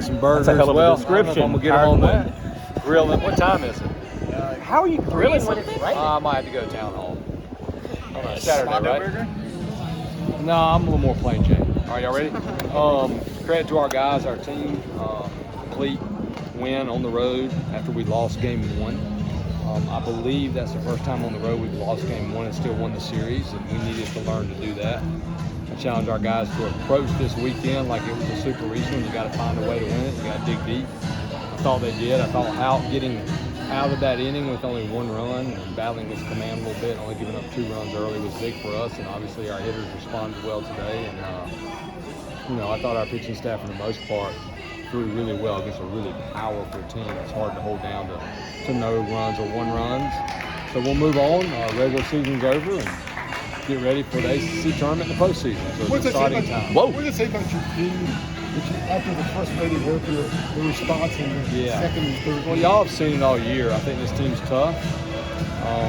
Some burgers. That's a hell of a well, description. I'm gonna get them on the grill. What time is it? How are you grilling when it's raining? I might have to go to town hall. On a Saturday, right? Burger? No, I'm a little more plain Jane. All right, y'all ready? Credit to our guys, our team. Complete win on the road after we lost game 1. I believe that's the first time on the road we've lost game 1 and still won the series, and we needed to learn to do that. I challenge our guys to approach this weekend like it was a super regional. You got to find a way to win it. You got to dig deep. I thought they did. I thought getting out of that inning with only 1 run and battling this command a little bit, only giving up 2 runs early was big for us. And obviously our hitters responded well today. And I thought our pitching staff, for the most part, threw really well against a really powerful team. It's hard to hold down to no runs or 1 runs. So we'll move on. Regular season's over and get ready for the ACC tournament and the postseason. So it's an exciting time. What does it say about your team after the frustrated work, the response in the second and third? Well, y'all have seen it all year. I think this team's tough.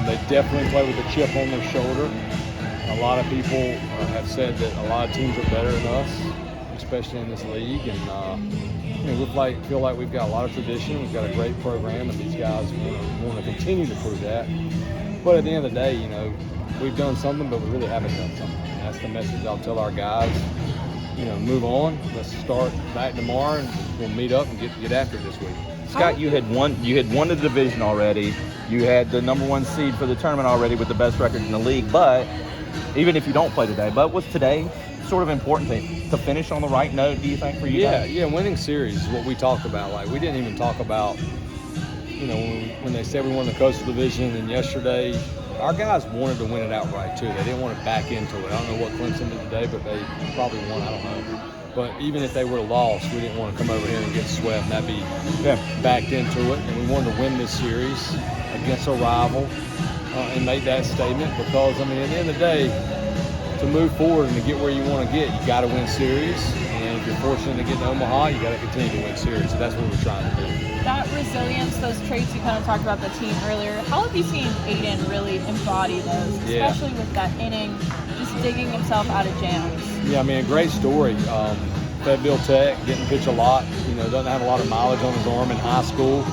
They definitely play with a chip on their shoulder. A lot of people have said that a lot of teams are better than us, especially in this league. And we feel like we've got a lot of tradition. We've got a great program, and these guys want to continue to prove that. But at the end of the day, we've done something, but we really haven't done something. And that's the message I'll tell our guys. Move on. Let's start back tomorrow, and we'll meet up and get after it this week. Scott, you had won the division already. You had the #1 seed for the tournament already with the best record in the league. But even if you don't play today, but was today sort of important to finish on the right note, do you think, for you guys? Yeah, winning series is what we talked about. Like, we didn't even talk about, when they said we won the Coastal Division, and yesterday, our guys wanted to win it outright, too. They didn't want to back into it. I don't know what Clemson did today, but they probably won. I don't know. But even if they were lost, we didn't want to come over here and get swept, and that'd be backed into it. And we wanted to win this series against a rival and make that statement because, at the end of the day, to move forward and to get where you want to get, you got to win series. And if you're fortunate to get to Omaha, you got to continue to win series. So that's what we're trying to do. That resilience, those traits you kind of talked about the team earlier, how have you seen Aiden really embody those, especially with that inning, just digging himself out of jams? Yeah, a great story. Fayetteville Tech, getting pitch a lot, doesn't have a lot of mileage on his arm in high school.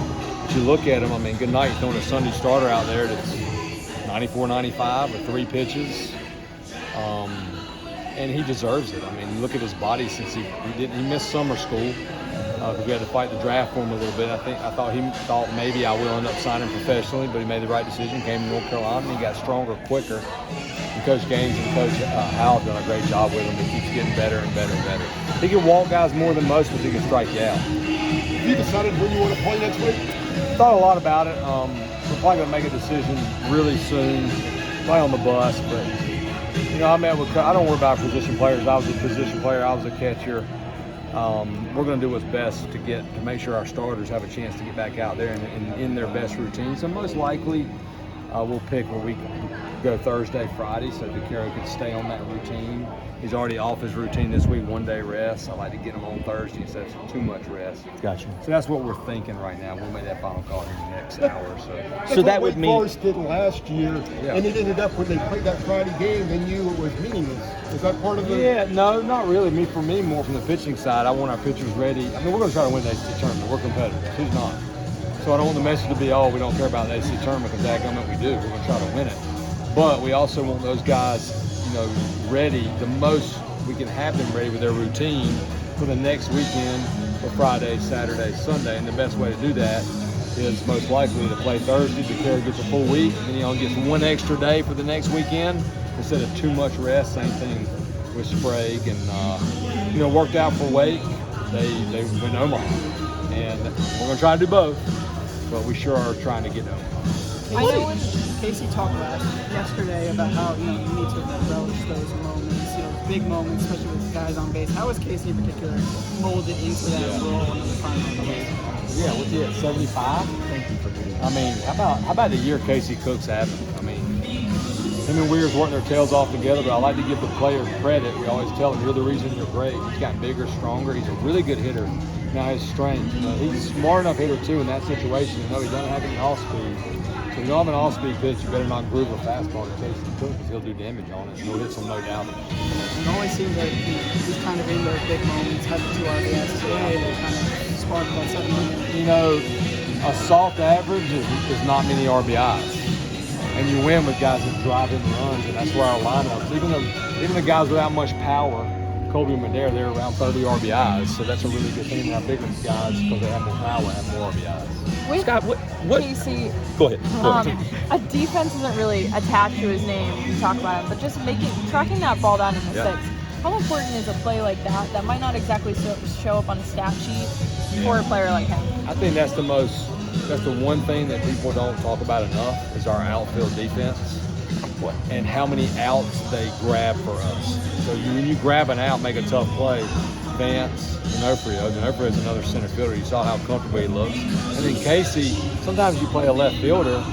But you look at him, good night, he's throwing a Sunday starter out there that's 94, 95 with 3 pitches. And he deserves it. You look at his body since he missed summer school because we had to fight the draft for him a little bit. I thought maybe I will end up signing professionally, but he made the right decision, came to North Carolina, and he got stronger quicker. And Coach Gaines and Coach Howell have done a great job with him. He keeps getting better and better and better. He can walk guys more than most, but he can strike you out. Have you decided where you want to play next week? Thought a lot about it. We're probably going to make a decision really soon, probably on the bus, but I don't worry about position players. I was a position player. I was a catcher. We're going to do what's best to make sure our starters have a chance to get back out there and in their best routine. So most likely we'll pick where we go Thursday, Friday, so DeCaro can stay on that routine. He's already off his routine this week, 1 day rest. I like to get him on Thursday instead of too much rest. Gotcha. So that's what we're thinking right now. We'll make that final call in the next hour or so. So that would mean Forest did last year, and it ended up when they played that Friday game, they knew it was meaningless. Is that part of the? Yeah, no, not really. For me, more from the pitching side. I want our pitchers ready. We're going to try to win the ACC tournament. We're competitors. Who's not? So I don't want the message to be, we don't care about the ACC tournament because dadgummit we do. We're going to try to win it. But we also want those guys, ready the most we can have them ready with their routine for the next weekend for Friday, Saturday, Sunday. And the best way to do that is most likely to play Thursday. DeCaro gets a full week, and he only gets 1 extra day for the next weekend instead of too much rest. Same thing with Sprague, and worked out for Wake. They win Omaha, and we're gonna try to do both, but we sure are trying to get to Omaha. I know Casey talked about yesterday about how you need to relish those moments, big moments, especially with guys on base. How was Casey in particular molded into that role in the final? Yeah, what's he at, 75? Thank you for doing that. How about the year Casey Cook's having? Him and Weir's working their tails off together, but I like to give the players credit. We always tell them, you're the reason you're great. He's gotten bigger, stronger. He's a really good hitter. Now his strength. He's a smart enough hitter, too, in that situation. He doesn't have any off-speed. So if you don't have an off-speed pitch, you better not groove a fastball to Casey Cook because he'll do damage on it. He'll hit some no doubt. It always seems like he's kind of in those big moments, had the 2 RBIs today. They kind of 7 minutes. You know, a soft average is not many RBIs. And you win with guys that drive in runs, and that's where our lineups, even the guys without much power, Kobe and Madera, they're around 30 RBIs, so that's a really good thing. And our bigger guys, because they have more power, have more RBIs. With Scott, what? Casey, Go ahead. Go ahead. a defense isn't really attached to his name when you talk about him, but just tracking that ball down in the Yeah. six. How important is a play like that might not exactly show up on a stat sheet for a player like him? I think that's the one thing that people don't talk about enough is our outfield defense and how many outs they grab for us. So when you grab an out, make a tough play, Vance, D'Onofrio's another center fielder. You saw how comfortable he looks. And then Casey, sometimes you play a left fielder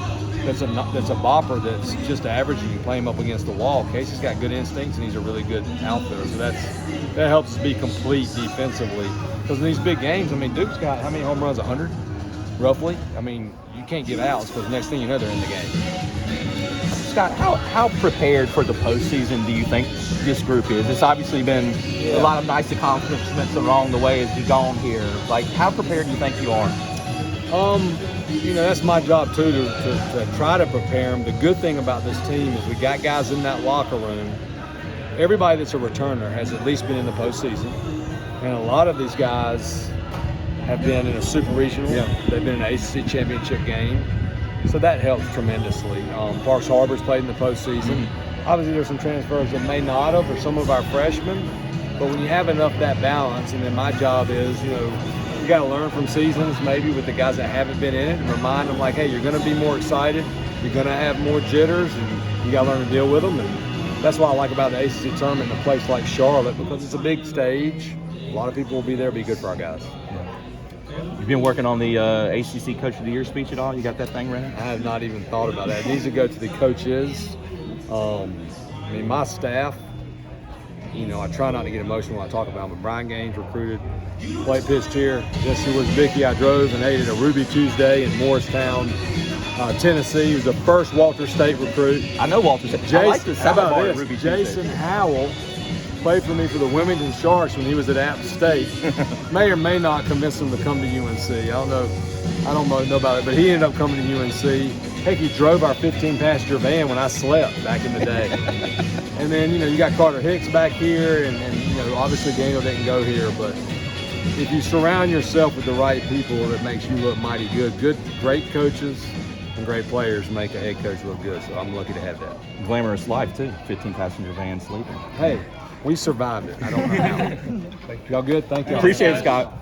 that's a bopper that's just average and you play him up against the wall. Casey's got good instincts and he's a really good outfielder. So that helps us be complete defensively. Because in these big games, I mean, Duke's got how many home runs? 100, roughly. I mean, you can't give outs because next thing you know, they're in the game. Scott, how prepared for the postseason do you think this group is? It's obviously been a lot of nice accomplishments along the way as you've gone here. Like, how prepared do you think you are? You know, that's my job too, to try to prepare them. The good thing about this team is we got guys in that locker room. Everybody that's a returner has at least been in the postseason. And a lot of these guys have been in a super regional. Yeah. They've been in an ACC championship game. So that helps tremendously. Parks Harbor's played in the postseason. Obviously, there's some transfers that may not have, or some of our freshmen. But when you have enough that balance, and then my job is, you got to learn from seasons, maybe with the guys that haven't been in it, and remind them like, hey, you're going to be more excited, you're going to have more jitters, and you got to learn to deal with them. And that's what I like about the ACC tournament in a place like Charlotte, because it's a big stage. A lot of people will be there, be good for our guys. You've been working on the ACC Coach of the Year speech at all? You got that thing ready? I have not even thought about that. It needs to go to the coaches. I mean, my staff, I try not to get emotional when I talk about them, but Brian Gaines recruited, Blake pitched here, Jesse Wisbicki, I drove and ate at a Ruby Tuesday in Morristown, Tennessee. He was the first Walter State recruit. I know Walter State. I like the how about bar this? Ruby Jason Tuesday. Howell played for me for the Wilmington Sharks when he was at App State. May or may not convince him to come to UNC. I don't know about it, but he ended up coming to UNC. Heck, he drove our 15-passenger van when I slept back in the day. And then, you got Carter Hicks back here, and obviously Daniel didn't go here, but if you surround yourself with the right people, that makes you look mighty good. Great coaches and great players make a head coach look good, so I'm lucky to have that. Glamorous life, too. 15-passenger van sleeping. Hey, we survived it. I don't know how. Y'all good? Thank you. Appreciate it, Scott.